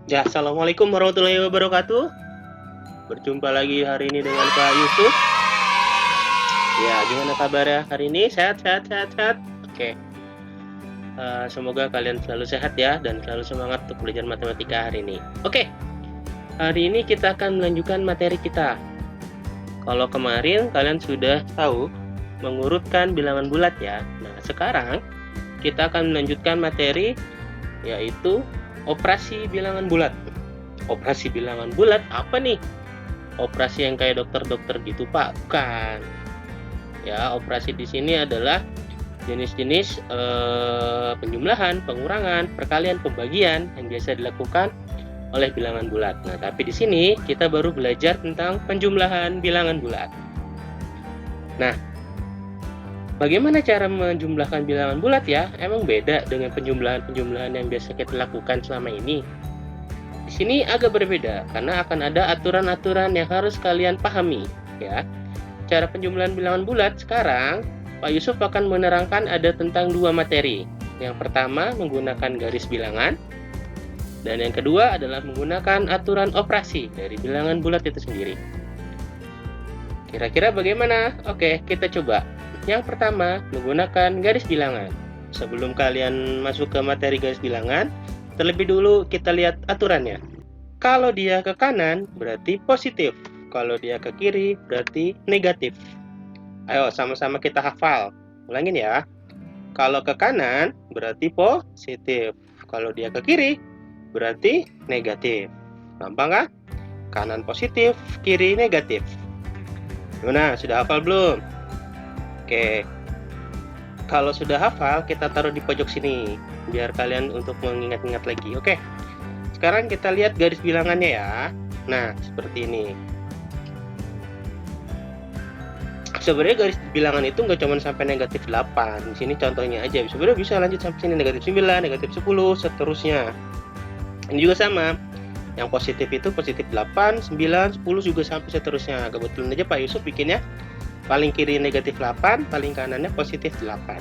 Ya, assalamualaikum warahmatullahi wabarakatuh. Berjumpa lagi hari ini dengan Pak Yusuf. Ya, gimana kabarnya hari ini? Sehat, sehat, sehat, sehat. Oke. Semoga kalian selalu sehat ya dan selalu semangat untuk belajar matematika hari ini. Oke. Hari ini kita akan melanjutkan materi kita. Kalau kemarin kalian sudah tahu mengurutkan bilangan bulat ya. Nah, sekarang kita akan melanjutkan materi yaitu operasi bilangan bulat. Operasi bilangan bulat apa nih? Operasi yang kayak dokter-dokter gitu, Pak? Bukan. Ya, operasi di sini adalah jenis-jenis penjumlahan, pengurangan, perkalian, pembagian yang biasa dilakukan oleh bilangan bulat. Nah, tapi di sini kita baru belajar tentang penjumlahan bilangan bulat. Nah, bagaimana cara menjumlahkan bilangan bulat ya? Emang beda dengan penjumlahan-penjumlahan yang biasa kita lakukan selama ini? Di sini agak berbeda karena akan ada aturan-aturan yang harus kalian pahami ya. Cara penjumlahan bilangan bulat sekarang Pak Yusuf akan menerangkan ada tentang dua materi. Yang pertama menggunakan garis bilangan dan yang kedua adalah menggunakan aturan operasi dari bilangan bulat itu sendiri. Kira-kira bagaimana? Oke, kita coba. Yang pertama, menggunakan garis bilangan. Sebelum kalian masuk ke materi garis bilangan, terlebih dulu kita lihat aturannya. Kalau dia ke kanan, berarti positif. Kalau dia ke kiri, berarti negatif. Ayo, sama-sama kita hafal. Ulangin ya. Kalau ke kanan, berarti positif. Kalau dia ke kiri, berarti negatif. Gampang kan? Kanan positif, kiri negatif. Gimana? Sudah hafal belum? Oke. Kalau sudah hafal, kita taruh di pojok sini. Biar kalian untuk mengingat-ingat lagi. Oke. Sekarang kita lihat garis bilangannya ya. Nah, seperti ini. Sebenarnya garis bilangan itu nggak cuma sampai negatif 8. Di sini contohnya aja. Sebenarnya bisa lanjut sampai sini negatif 9, negatif 10, seterusnya. Ini juga sama. Yang positif itu positif 8, 9, 10 juga sampai seterusnya. Kebetulan aja Pak Yusuf bikinnya paling kiri negatif 8, paling kanannya positif 8.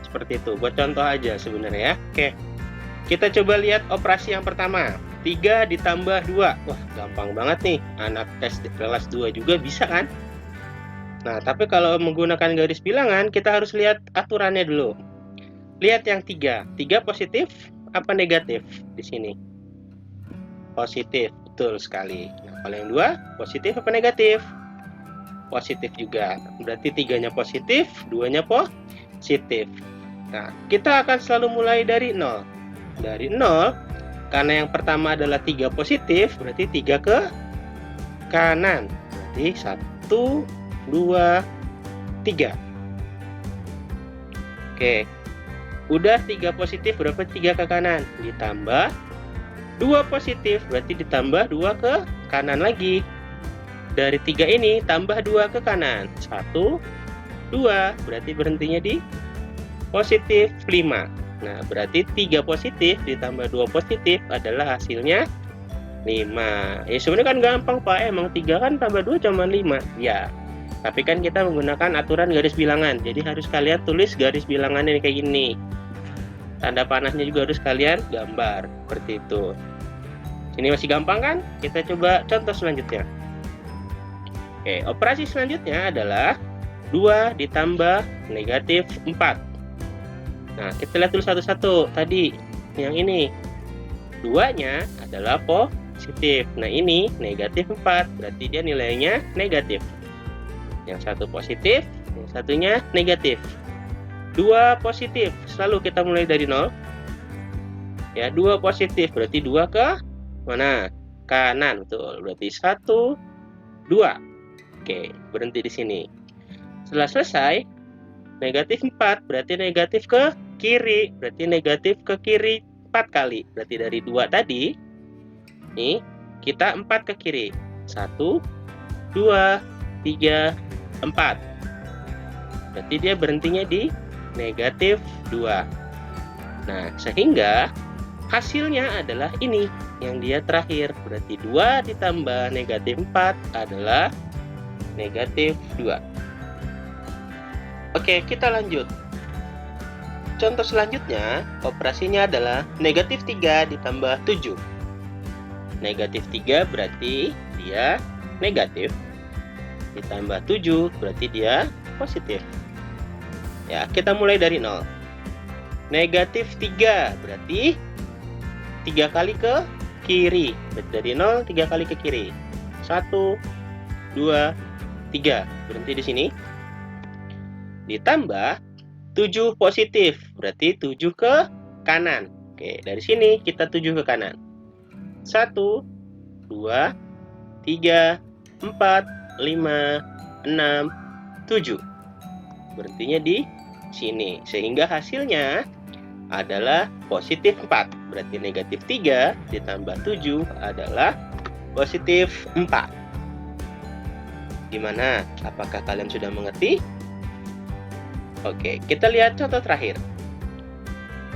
Seperti itu. Buat contoh aja sebenarnya ya. Oke. Kita coba lihat operasi yang pertama. 3 ditambah 2. Wah, gampang banget nih. Anak tes kelas 2 juga bisa kan? Nah, tapi kalau menggunakan garis bilangan, kita harus lihat aturannya dulu. Lihat yang 3. 3 positif apa negatif di sini? Positif, betul sekali. Nah, kalau yang 2, positif apa negatif? Positif juga. Berarti 3-nya positif, 2-nya positif. Nah, kita akan selalu mulai dari 0. Dari 0, karena yang pertama adalah 3 positif, berarti 3 ke kanan. Berarti 1, 2, 3. Oke. Udah 3 positif, berapa 3 ke kanan? Ditambah 2 positif, berarti ditambah 2 ke kanan lagi. Dari 3 ini, tambah 2 ke kanan. 1, 2, berarti berhentinya di positif 5. Nah, berarti 3 positif ditambah 2 positif adalah hasilnya 5. Ya sebenarnya kan gampang Pak, emang 3 kan tambah 2 cuma 5. Ya, tapi kan kita menggunakan aturan garis bilangan. Jadi harus kalian tulis garis bilangannya kayak gini. Tanda panahnya juga harus kalian gambar. Seperti itu. Ini masih gampang kan? Kita coba contoh selanjutnya. Oke, operasi selanjutnya adalah 2 ditambah negatif 4. Nah, kita lihat dulu satu-satu. Tadi, yang ini. 2-nya adalah positif. Nah, ini negatif 4. Berarti dia nilainya negatif. Yang satu positif, yang satunya negatif. 2 positif. Selalu kita mulai dari 0. Ya, 2 positif. Berarti 2 ke mana? Kanan, betul. Berarti 1, 2. Oke, berhenti di sini. Setelah selesai, negatif 4, berarti negatif ke kiri. Berarti negatif ke kiri 4 kali. Berarti dari 2 tadi, nih, kita 4 ke kiri. 1, 2, 3, 4. Berarti dia berhentinya di negatif 2. Nah, sehingga hasilnya adalah ini, yang dia terakhir. Berarti 2 ditambah negatif 4 adalah negatif 2. Oke, kita lanjut. Contoh selanjutnya, operasinya adalah negatif 3 ditambah 7. negatif 3 berarti dia negatif. Ditambah 7 berarti dia positif. Ya, kita mulai dari 0. Negatif 3 berarti 3 kali ke kiri. Berarti dari 0 3 kali ke kiri. 1, 2, 3. Berhenti di sini. Ditambah 7 positif. Berarti 7 ke kanan. Oke, dari sini kita 7 ke kanan. 1, 2, 3, 4, 5, 6, 7. Berhentinya di sini. Sehingga hasilnya adalah positif 4. Berarti negatif 3 ditambah 7 adalah positif 4. Gimana? Apakah kalian sudah mengerti? Oke, kita lihat contoh terakhir.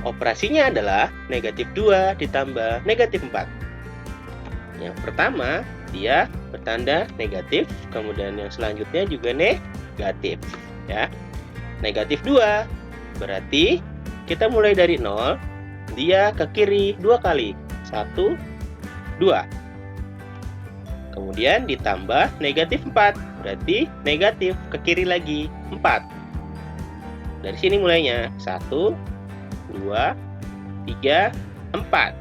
Operasinya adalah negatif 2 ditambah negatif 4. Yang pertama, dia bertanda negatif, kemudian yang selanjutnya juga negatif. Ya. Negatif 2, berarti kita mulai dari 0, dia ke kiri 2 kali. 1, 2. Kemudian ditambah negatif 4, berarti negatif ke kiri lagi 4. Dari sini mulainya 1, 2, 3, 4.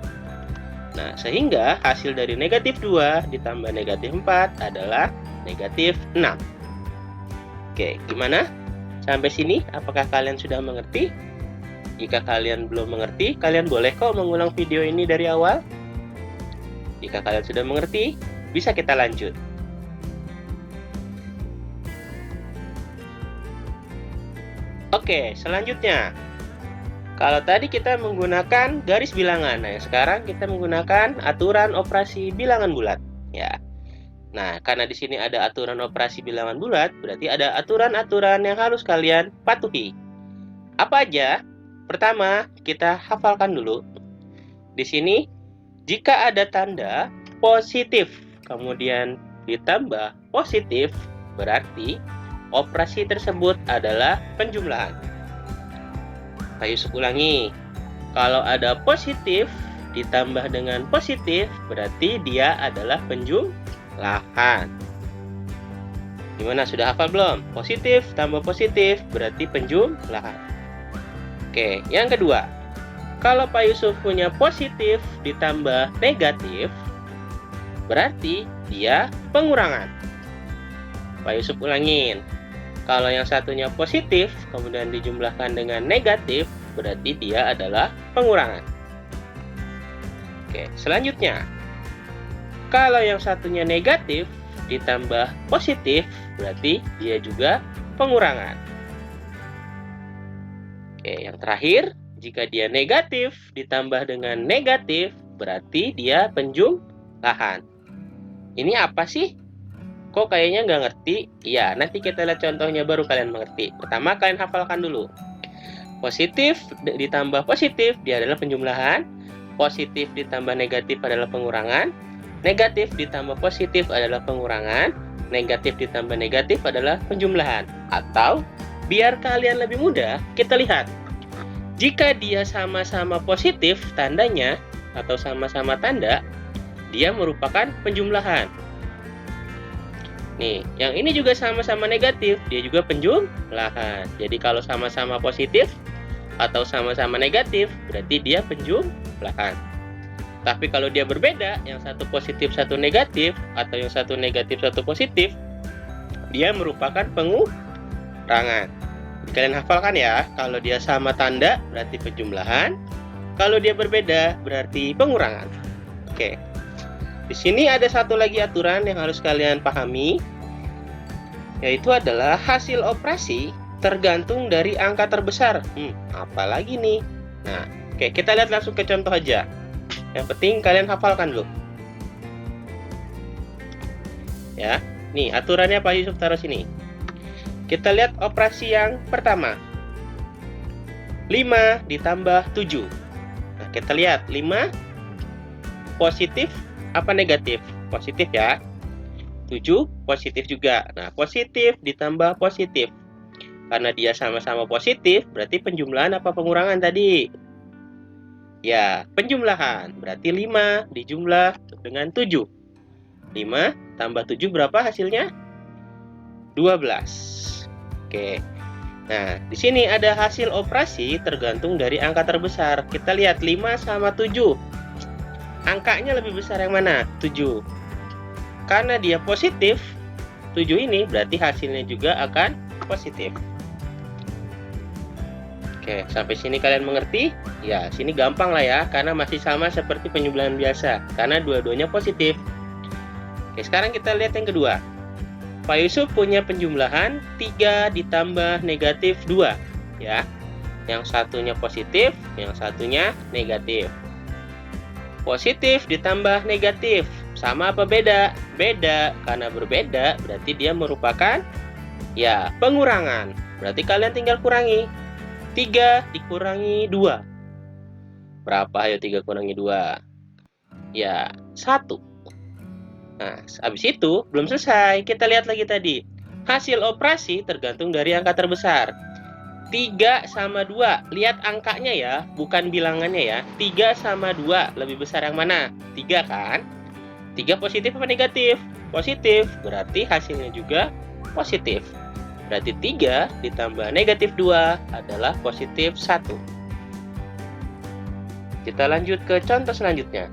Nah, sehingga hasil dari negatif 2 ditambah negatif 4 adalah negatif 6. Oke, gimana? Sampai sini, apakah kalian sudah mengerti? Jika kalian belum mengerti, kalian boleh kok mengulang video ini dari awal. Jika kalian sudah mengerti, bisa kita lanjut. Oke, selanjutnya. Kalau tadi kita menggunakan garis bilangan, nah sekarang kita menggunakan aturan operasi bilangan bulat, ya. Nah, karena di sini ada aturan operasi bilangan bulat, berarti ada aturan-aturan yang harus kalian patuhi. Apa aja? Pertama, kita hafalkan dulu. Di sini, jika ada tanda positif, kemudian ditambah positif, berarti operasi tersebut adalah penjumlahan. Pak Yusuf ulangi, kalau ada positif ditambah dengan positif, berarti dia adalah penjumlahan. Gimana, sudah hafal belum? Positif tambah positif berarti penjumlahan. Oke, yang kedua, kalau Pak Yusuf punya positif ditambah negatif, berarti dia pengurangan. Pak Yusuf ulangin. Kalau yang satunya positif, kemudian dijumlahkan dengan negatif, berarti dia adalah pengurangan. Oke, selanjutnya. Kalau yang satunya negatif, ditambah positif, berarti dia juga pengurangan. Oke, yang terakhir, jika dia negatif, ditambah dengan negatif, berarti dia penjumlahan. Ini apa sih? Kok kayaknya nggak ngerti? Ya, nanti kita lihat contohnya baru kalian mengerti. Pertama, kalian hafalkan dulu. Positif ditambah positif, dia adalah penjumlahan. Positif ditambah negatif adalah pengurangan. Negatif ditambah positif adalah pengurangan. Negatif ditambah negatif adalah penjumlahan. Atau, biar kalian lebih mudah, kita lihat. Jika dia sama-sama positif tandanya, atau sama-sama tanda, dia merupakan penjumlahan. Nih, yang ini juga sama-sama negatif, dia juga penjumlahan. Jadi kalau sama-sama positif atau sama-sama negatif, berarti dia penjumlahan. Tapi kalau dia berbeda, yang satu positif, satu negatif, atau yang satu negatif, satu positif, dia merupakan pengurangan. Kalian hafalkan ya, kalau dia sama tanda, berarti penjumlahan. Kalau dia berbeda, berarti pengurangan. Oke. Di sini ada satu lagi aturan yang harus kalian pahami, yaitu adalah hasil operasi tergantung dari angka terbesar. Apalagi nih? Nah, oke, kita lihat langsung ke contoh aja. Yang penting kalian hafalkan dulu. Ya, nih aturannya Pak Yusuf taruh sini. Kita lihat operasi yang pertama. 5 ditambah 7. Nah, kita lihat 5 positif apa negatif? Positif ya. 7 positif juga. Nah, positif ditambah positif. Karena dia sama-sama positif, berarti penjumlahan apa pengurangan tadi? Ya, penjumlahan. Berarti 5 dijumlah dengan 7. 5 tambah 7 berapa hasilnya? 12. Oke. Nah, di sini ada hasil operasi tergantung dari angka terbesar. Kita lihat 5 sama 7. Angkanya lebih besar yang mana? 7. Karena dia positif, 7 ini berarti hasilnya juga akan positif. Oke, sampai sini kalian mengerti? Ya, sini gampang lah ya, karena masih sama seperti penjumlahan biasa, karena dua-duanya positif. Oke, sekarang kita lihat yang kedua. Pak Yusuf punya penjumlahan 3 ditambah negatif 2. Ya, yang satunya positif, yang satunya negatif. Positif ditambah negatif, sama apa beda? Beda, karena berbeda berarti dia merupakan ya pengurangan. Berarti kalian tinggal kurangi. 3 dikurangi 2. Berapa? Ayo 3 kurangi 2. Ya, 1. Nah, habis itu belum selesai. Kita lihat lagi tadi. Hasil operasi tergantung dari angka terbesar. 3 sama 2. Lihat angkanya ya, bukan bilangannya ya. 3 sama 2 lebih besar yang mana? 3 kan? 3 positif apa negatif? Positif. Berarti hasilnya juga positif. Berarti 3 ditambah negatif 2 adalah positif 1. Kita lanjut ke contoh selanjutnya.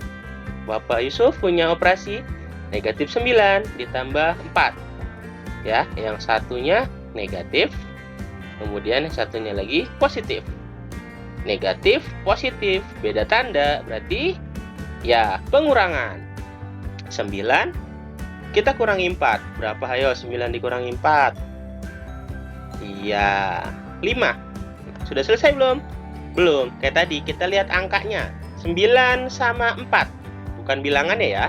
Bapak Yusuf punya operasi negatif 9 ditambah 4. Ya, yang satunya negatif, kemudian yang satunya lagi positif. Negatif, positif, beda tanda, berarti ya pengurangan. 9, kita kurangi 4. Berapa? Ayo, 9 dikurangi 4. Iya, 5. Sudah selesai belum? Belum. Kayak tadi, kita lihat angkanya. 9 sama 4. Bukan bilangannya ya.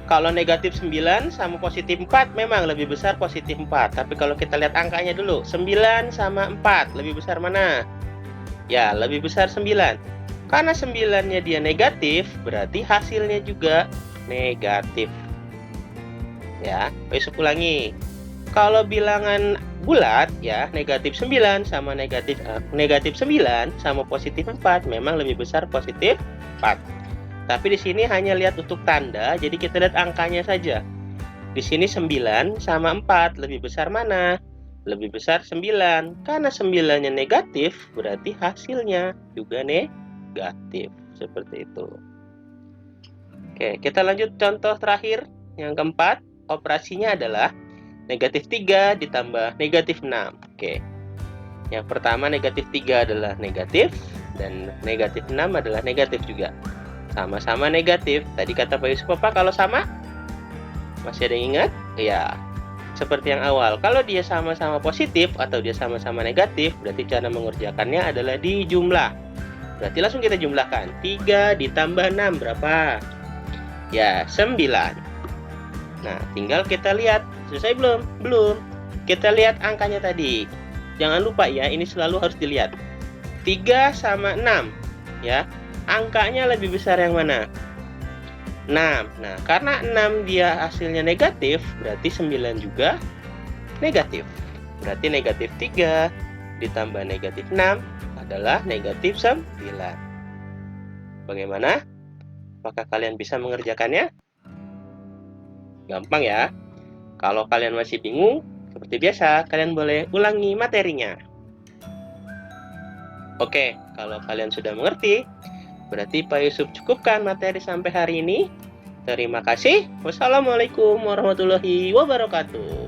Kalau negatif 9 sama positif 4, memang lebih besar positif 4. Tapi kalau kita lihat angkanya dulu. 9 sama 4, lebih besar mana? Ya, lebih besar 9. Karena 9-nya dia negatif, berarti hasilnya juga negatif. Ya, besok ulangi. Kalau bilangan bulat ya, negatif 9 sama negatif 9 sama positif 4 memang lebih besar positif 4. Tapi di sini hanya lihat untuk tanda, jadi kita lihat angkanya saja. Di sini 9 sama 4 lebih besar mana? Lebih besar 9. Karena 9-nya negatif, berarti hasilnya juga negatif. Seperti itu. Oke, kita lanjut contoh terakhir. Yang keempat, operasinya adalah negatif 3 ditambah negatif 6. Oke. Yang pertama negatif 3 adalah negatif, dan negatif 6 adalah negatif juga. Sama-sama negatif. Tadi kata Pak Yusuf apa kalau sama? Masih ada yang ingat? Ya, seperti yang awal. Kalau dia sama-sama positif atau dia sama-sama negatif, berarti cara mengerjakannya adalah dijumlah. Berarti langsung kita jumlahkan. 3 ditambah 6 berapa? Ya, 9. Nah, tinggal kita lihat. Selesai belum? Belum. Kita lihat angkanya tadi. Jangan lupa ya, ini selalu harus dilihat. 3 sama 6. Ya, angkanya lebih besar yang mana? 6. Nah, karena 6 dia hasilnya negatif, berarti 9 juga negatif. Berarti negatif 3 ditambah negatif 6 adalah negatif 9. Bagaimana? Apakah kalian bisa mengerjakannya? Gampang ya. Kalau kalian masih bingung, seperti biasa, kalian boleh ulangi materinya. Oke, kalau kalian sudah mengerti, berarti Pak Yusuf cukupkan materi sampai hari ini. Terima kasih. Wassalamualaikum warahmatullahi wabarakatuh.